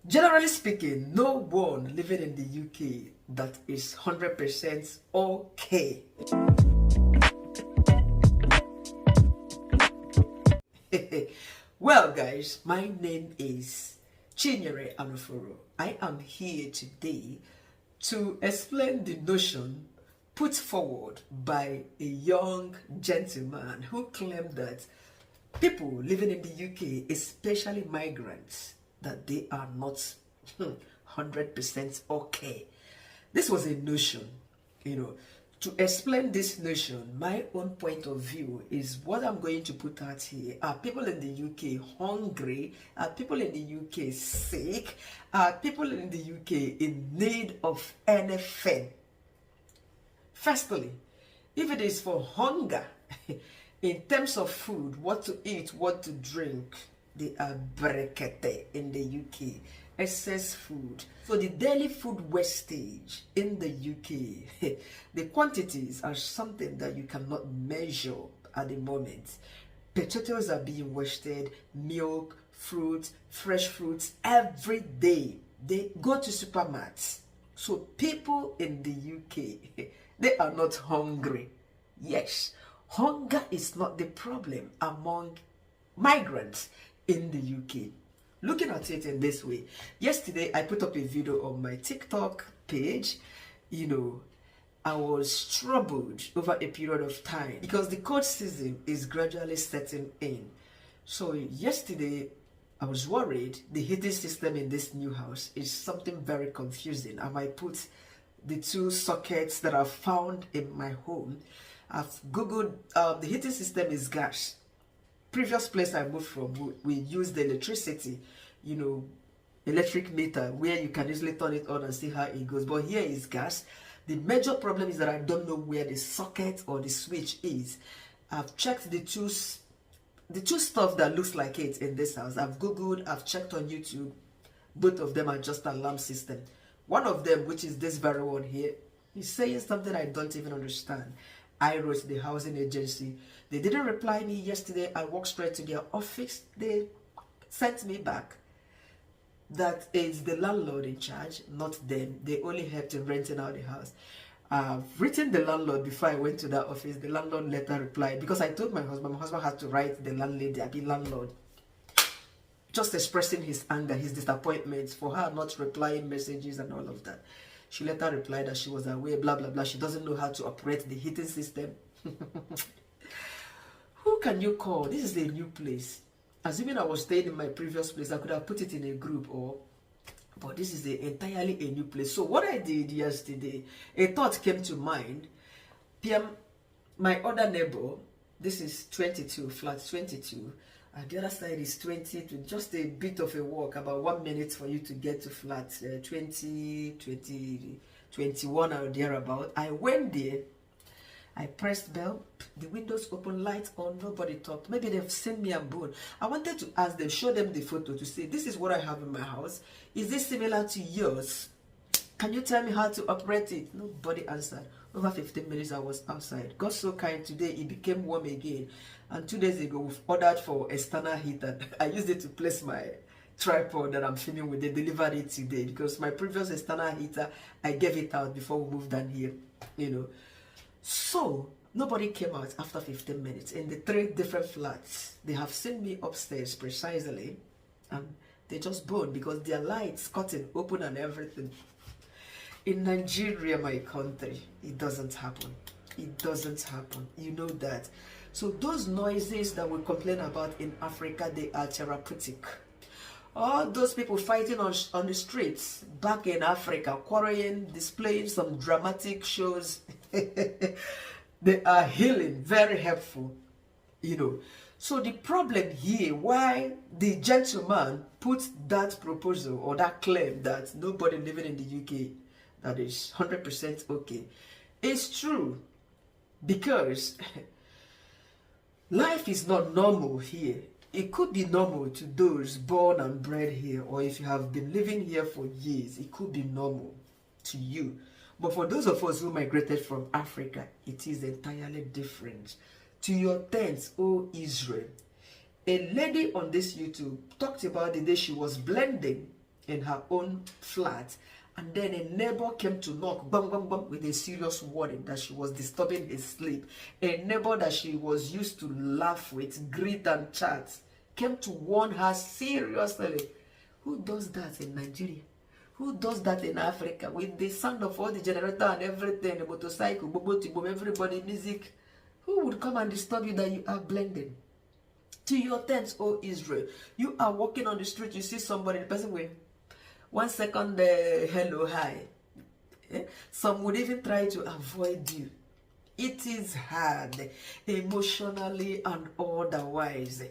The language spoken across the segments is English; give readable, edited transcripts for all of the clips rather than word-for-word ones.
Generally speaking, no one living in the UK that is 100% okay. Well, guys, my name is Chinyere Anuforo. I am here today to explain the notion put forward by a young gentleman who claimed that people living in the UK, especially migrants, that they are not 100% okay. This was a notion, To explain this notion, my own point of view is what I'm going to put out here. Are people in the UK hungry? Are people in the UK sick? Are people in the UK in need of anything? Firstly, if it is for hunger, in terms of food, what to eat, what to drink, they are brekete in the UK. Excess food. So the daily food wastage in the UK, the quantities are something that you cannot measure at the moment. Potatoes are being wasted, milk, fruits, fresh fruits, every day. They go to supermarkets. So people in the UK, they are not hungry. Yes, hunger is not the problem among migrants in the UK. Looking at it in this way, yesterday I put up a video on my TikTok page. I was troubled over a period of time because the cold season is gradually setting in. So yesterday I was worried the heating system in this new house is something very confusing. I might put the two sockets that I've found in my home. I've googled, the heating system is gas. Previous place I moved from, we used the electricity, electric meter where you can easily turn it on and see how it goes. But here is gas. The major problem is that I don't know where the socket or the switch is. I've checked the two stuff that looks like it in this house. I've googled, I've checked on YouTube. Both of them are just alarm system. One of them, which is this very one here, is saying something I don't even understand. I wrote the housing agency. They didn't reply me yesterday. I walked straight to their office. They sent me back. That is the landlord in charge, not them. They only helped in renting out the house. I've written the landlord before I went to that office. The landlord later replied because I told my husband had to write the landlady, the landlord, just expressing his anger, his disappointment for her not replying messages and all of that. She later replied that she was away, blah, blah, blah. She doesn't know how to operate the heating system. Who can you call? This is a new place. Assuming I was staying in my previous place, I could have put it in a group but this is entirely a new place. So what I did yesterday, a thought came to mind. PM, my other neighbor, this is 22, flat 22. And the other side is 20, to just a bit of a walk, about 1 minute for you to get to flat 20, 21 or thereabout. I went there, I pressed bell, the windows open, lights on, nobody talked. Maybe they've seen me and bone. I wanted to ask them, show them the photo to say, this is what I have in my house. Is this similar to yours? Can you tell me how to operate it? Nobody answered. Over 15 minutes I was outside. God so kind, today it became warm again. And 2 days ago we've ordered for external heater. I used it to place my tripod that I'm filming with. They delivered it today because my previous external heater, I gave it out before we moved down here, So nobody came out after 15 minutes. In the 3 different flats, they have seen me upstairs precisely, and they just burned because their lights, curtain open and everything. In Nigeria, my country, it doesn't happen. It doesn't happen. You know that. So those noises that we complain about in Africa, they are therapeutic. All those people fighting on the streets back in Africa, quarreling, displaying some dramatic shows, they are healing, very helpful, So the problem here, why the gentleman put that proposal or that claim that nobody living in the UK that is 100% okay, is true. Because life is not normal here. It could be normal to those born and bred here, or if you have been living here for years, it could be normal to you. But for those of us who migrated from Africa, it is entirely different. To your tents, O Israel. A lady on this YouTube talked about the day she was blending in her own flat, and then a neighbor came to knock, bang, bang, bang, with a serious warning that she was disturbing his sleep. A neighbor that she was used to laugh with, greet and chat, came to warn her seriously. Who does that in Nigeria? Who does that in Africa? With the sound of all the generator and everything, the motorcycle, everybody, music. Who would come and disturb you that you are blending? To your tents, O Israel. You are walking on the street, you see somebody, the person will 1 second, hello, hi. Some would even try to avoid you. It is hard, emotionally and otherwise.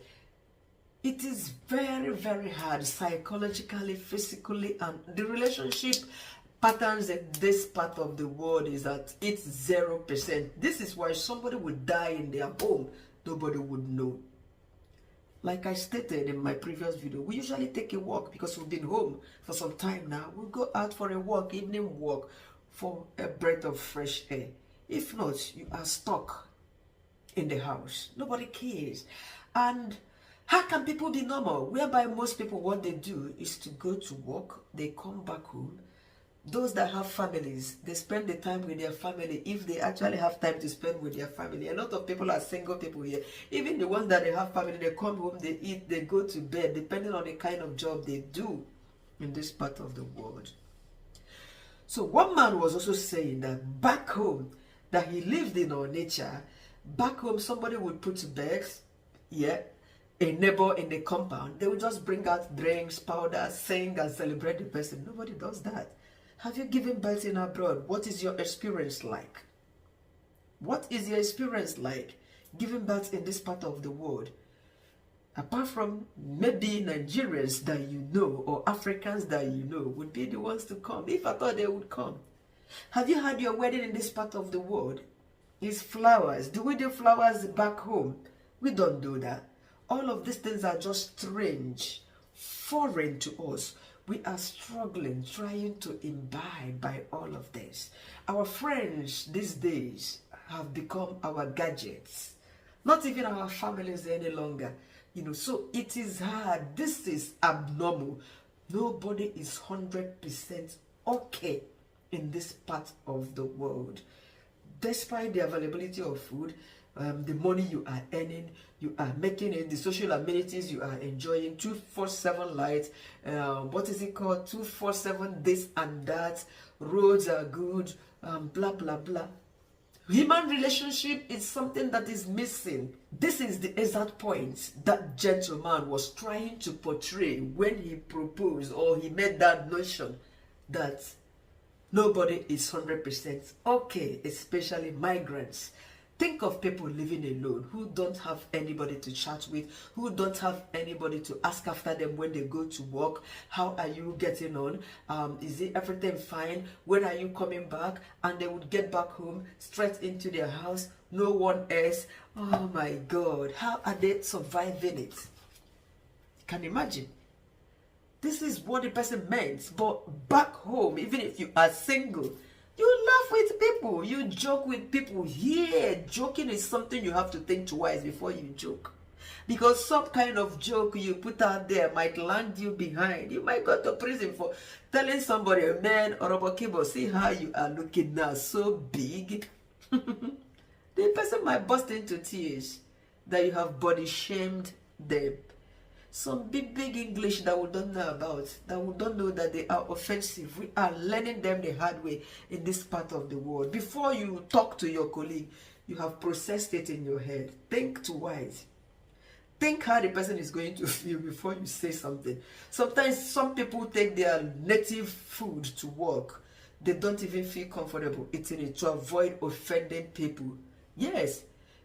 It is very, very hard, psychologically, physically, and the relationship patterns in this part of the world is that it's 0%. This is why somebody would die in their home, nobody would know. Like I stated in my previous video, we usually take a walk because we've been home for some time now. We'll go out for a walk, evening walk, for a breath of fresh air. If not, you are stuck in the house. Nobody cares. And how can people be normal? Whereby most people, what they do is to go to work, they come back home. Those that have families, they spend the time with their family if they actually have time to spend with their family. A lot of people are single people here. Even the ones that they have family, they come home, they eat, they go to bed, depending on the kind of job they do in this part of the world. So one man was also saying that back home, that he lived in our nature, back home somebody would put bags, a neighbor in the compound, they would just bring out drinks, powder, sing and celebrate the person. Nobody does that. Have you given birth in abroad? What is your experience like? What is your experience like giving birth in this part of the world? Apart from maybe Nigerians that you know or Africans that you know would be the ones to come, if I thought they would come. Have you had your wedding in this part of the world? It's flowers. Do we do flowers back home? We don't do that. All of these things are just strange, foreign to us. We are struggling, trying to imbibe by all of this. Our friends these days have become our gadgets, not even our families any longer. So it is hard. This is abnormal. Nobody is 100% okay in this part of the world. Despite the availability of food, the money you are earning, you are making it, the social amenities you are enjoying, 247 lights, what is it called, 247 this and that, roads are good, blah blah blah. Human relationship is something that is missing. This is the exact point that gentleman was trying to portray when he proposed or he made that notion that nobody is 100% okay, especially migrants. Think of people living alone who don't have anybody to chat with, who don't have anybody to ask after them when they go to work. How are you getting on? Is it everything fine? When are you coming back? And they would get back home, straight into their house, no one else. Oh my God, how are they surviving it? You can imagine. This is what the person meant. But back home, even if you are single, you laugh with people, you joke with people. Here, joking is something you have to think twice before you joke. Because some kind of joke you put out there might land you behind. You might go to prison for telling somebody, man, or Kibo, see how you are looking now, so big. The person might burst into tears that you have body shamed them. Some big English that we don't know about, that we don't know that they are offensive. We are learning them the hard way in this part of the world. Before you talk to your colleague, you have processed it in your head. Think twice. Think how the person is going to feel before you say something. Sometimes some people take their native food to work. They don't even feel comfortable eating it to avoid offending people. Yes.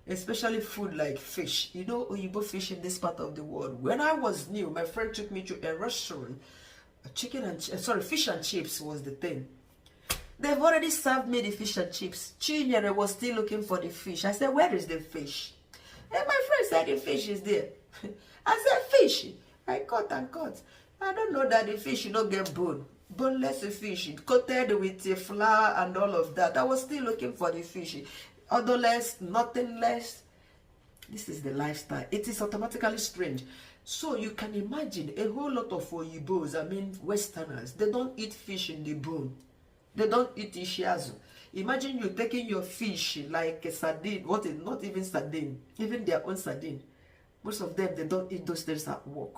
Especially food like fish. You know Oyibo fish in this part of the world. When I was new, my friend took me to a restaurant. Fish and chips was the thing. They've already served me the fish and chips. Chinyere was still looking for the fish. I said, where is the fish? And my friend said the fish is there. I said, fish? I cut and cut. I don't know that the fish don't get bone. Boneless fish, coated with flour and all of that. I was still looking for the fish. Odorless, nothing less. This is the lifestyle. It is automatically strange. So you can imagine a whole lot of Oyibos, I mean Westerners, they don't eat fish in the bone. They don't eat ishiazu. Imagine you taking your fish like a sardine, what is not even sardine, even their own sardine. Most of them, they don't eat those things at work.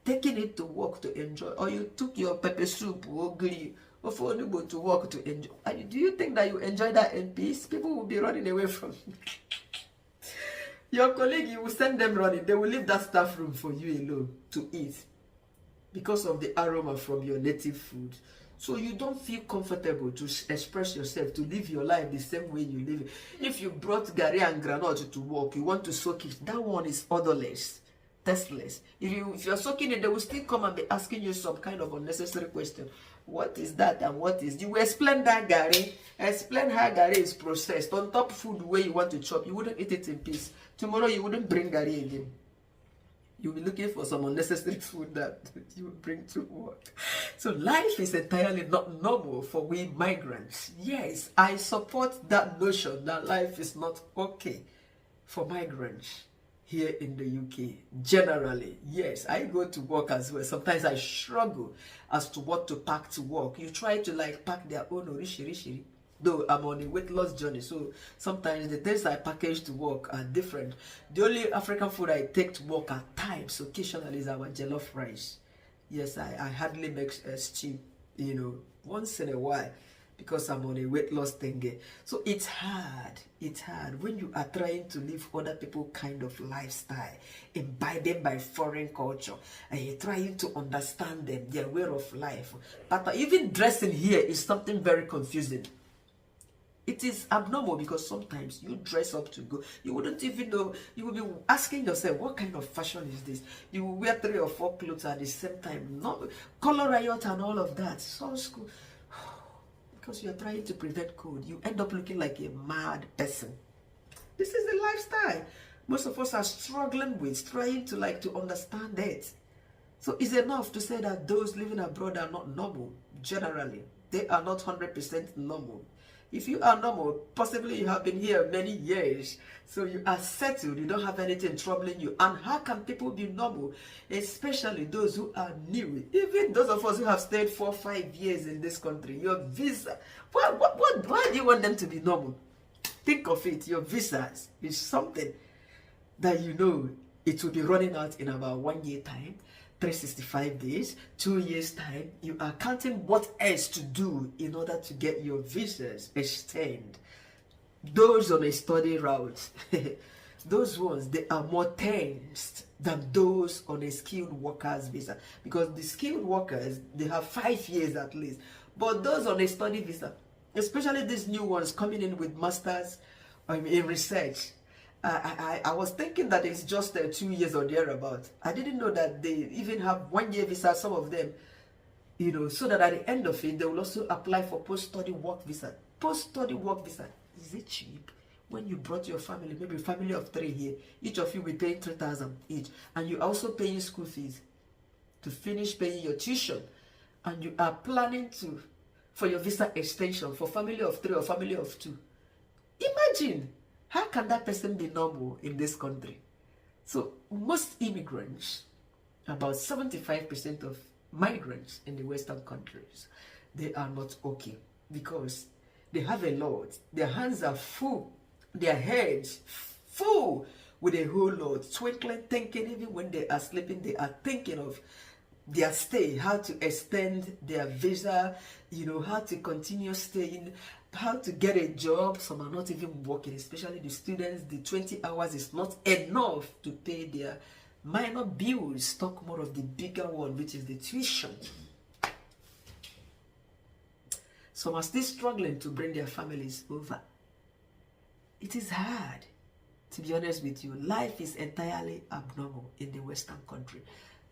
Taking it to work to enjoy, or you took your pepper soup or gri or for go to work to enjoy. Do you think that you enjoy that in peace? People will be running away from you. Your colleague, you will send them running. They will leave that staff room for you alone to eat because of the aroma from your native food. So you don't feel comfortable to express yourself, to live your life the same way you live it. If you brought gari and granite to work, you want to soak it, that one is odorless, tasteless. If you're soaking it, they will still come and be asking you some kind of unnecessary question. What is that and what is? You will explain that gari, explain how gari is processed. On top food where you want to chop, you wouldn't eat it in peace. Tomorrow you wouldn't bring gari again. You'll be looking for some unnecessary food that you will bring to work. So life is entirely not normal for we migrants. Yes, I support that notion that life is not okay for migrants here in the UK. Generally, yes, I go to work as well. Sometimes I struggle as to what to pack to work. You try to like pack their own orishiri. Though I'm on a weight loss journey, so sometimes the things I package to work are different. The only African food I take to work at times, occasionally, is our jollof rice. Yes, I hardly make stew, you know, once in a while, because I'm on a weight loss thing. So it's hard when you are trying to live other people kind of lifestyle, imbibed by foreign culture, and you're trying to understand them, their way of life. But even dressing here is something very confusing. It is abnormal because sometimes you dress up to go. You wouldn't even know. You will be asking yourself, what kind of fashion is this? You will wear 3 or 4 clothes at the same time. No, color riot and all of that. So school. Because you're trying to prevent cold. You end up looking like a mad person. This is the lifestyle most of us are struggling with, trying to understand it. So it's enough to say that those living abroad are not normal. Generally, they are not 100% normal. If you are normal, possibly you have been here many years, so you are settled, you don't have anything troubling you. And how can people be normal, especially those who are new? Even those of us who have stayed 4 or 5 years in this country, your visa, why do you want them to be normal? Think of it, your visa is something that you know it will be running out in about 1 year time. 365 days, 2 years time. You are counting what else to do in order to get your visas extended. Those on a study route, those ones, they are more tense than those on a skilled workers visa, because the skilled workers, they have 5 years at least. But those on a study visa, especially these new ones coming in with masters in research, I was thinking that it's just 2 years or thereabout. I didn't know that they even have 1 year visa, some of them, you know, so that at the end of it, they will also apply for post-study work visa. Post-study work visa, is it cheap? When you brought your family, maybe a family of 3 here, each of you will be paying 3,000 each, and you're also paying school fees to finish paying your tuition, and you are planning for your visa extension for family of 3 or family of 2. Imagine. How can that person be normal in this country? So most immigrants, about 75% of migrants in the Western countries, they are not okay because they have a lot. Their hands are full, their heads full with a whole lot, twinkling, thinking. Even when they are sleeping, they are thinking of their stay, how to extend their visa, you know, how to continue staying, how to get a job. Some are not even working, especially the students. The 20 hours is not enough to pay their minor bills. Talk more of the bigger one, which is the tuition. Some are still struggling to bring their families over. It is hard, to be honest with you. Life is entirely abnormal in the Western country.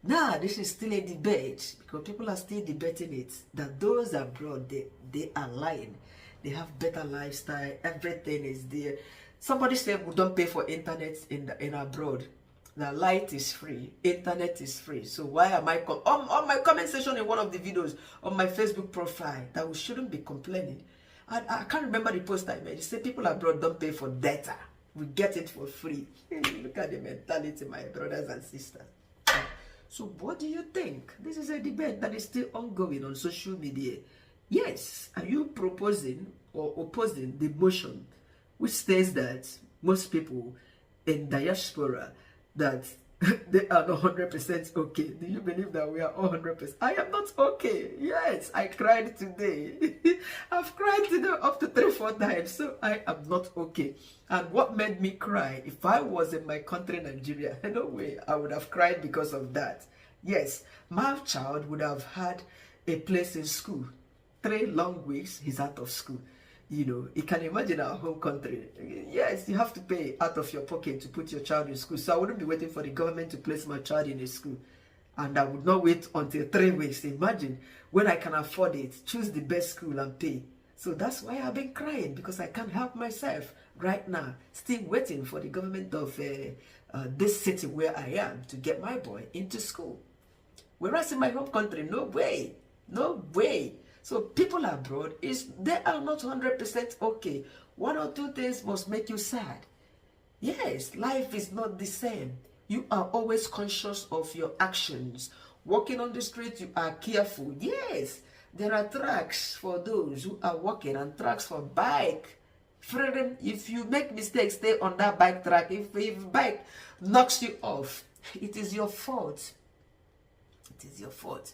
Now, this is still a debate, because people are still debating it, that those abroad, they are lying. They have better lifestyle, everything is there. Somebody said we don't pay for internet in abroad. The light is free, internet is free. So why am I on my comment section in one of the videos on my Facebook profile that we shouldn't be complaining? I can't remember the post I made. It said people abroad don't pay for data. We get it for free. Look at the mentality, my brothers and sisters. So what do you think? This is a debate that is still ongoing on social media. Yes, are you proposing or opposing the motion which states that most people in diaspora, that they are not 100% okay? Do you believe that we are all 100%? I am not okay. Yes, I cried today. I've cried today up to 3-4 times, so I am not okay. And what made me cry? If I was in my country, Nigeria, no way I would have cried because of that. Yes, my child would have had a place in school. 3 long weeks, he's out of school. You know, you can imagine our home country. Yes, you have to pay out of your pocket to put your child in school. So I wouldn't be waiting for the government to place my child in a school. And I would not wait until 3 weeks. Imagine, when I can afford it, choose the best school and pay. So that's why I've been crying, because I can't help myself right now. Still waiting for the government of this city where I am to get my boy into school. Whereas in my home country, no way. No way. So people abroad, they are not 100% okay. 1 or 2 things must make you sad. Yes, life is not the same. You are always conscious of your actions. Walking on the street, you are careful. Yes, there are tracks for those who are walking and tracks for bike. Freedom, if you make mistakes, stay on that bike track. If bike knocks you off, it is your fault. It is your fault.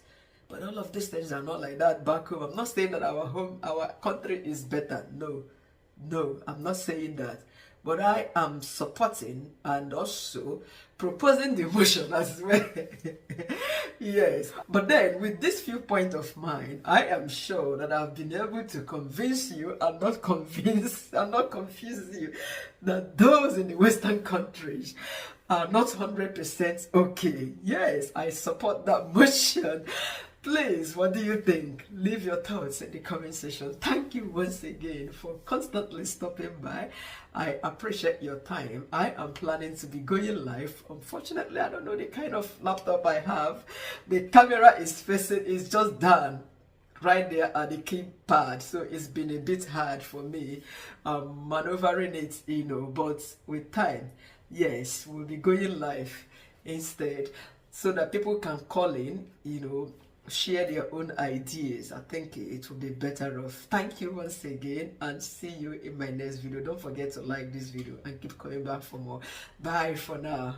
But all of these things are not like that back home. I'm not saying that our country is better. No, I'm not saying that. But I am supporting and also proposing the motion as well. Yes. But then, with this viewpoint of mine, I am sure that I've been able to convince you and not confuse you that those in the Western countries are not 100% okay. Yes, I support that motion. Please, what do you think? Leave your thoughts in the comment section. Thank you once again for constantly stopping by. I appreciate your time. I am planning to be going live. Unfortunately, I don't know the kind of laptop I have. The camera is just down right there at the keypad, so it's been a bit hard for me maneuvering it, but with time, yes, we'll be going live instead, so that people can call in, share their own ideas. I think it will be better off. Thank you once again, and see you in my next video. Don't forget to like this video and keep coming back for more. Bye for now.